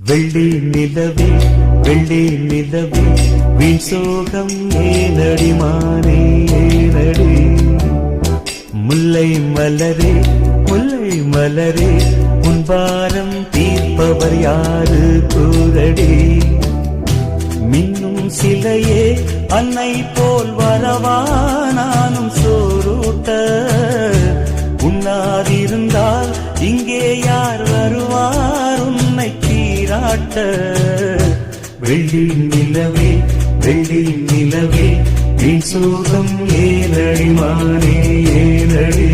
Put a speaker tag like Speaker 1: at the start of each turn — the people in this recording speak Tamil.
Speaker 1: வெள்ளி நிலவே வெள்ளி நிலவே வீண் சோகம் ஏனடி மானே ஏனடி முல்லை மலரே முல்லை மலரே உன் பாரம் தீர்ப்பவர் யாரு கூரடி மின்னும் சிலையே அன்னை போல் வரவா நானும் சோரூட்ட உண்ணாதிருந்தால் இங்கே யார் வருவார் உன்னை தீராட்ட வெள்ளி நிலவே வெள்ளி நிலவே வீண் சோகம் ஏனடி மானே ஏனடி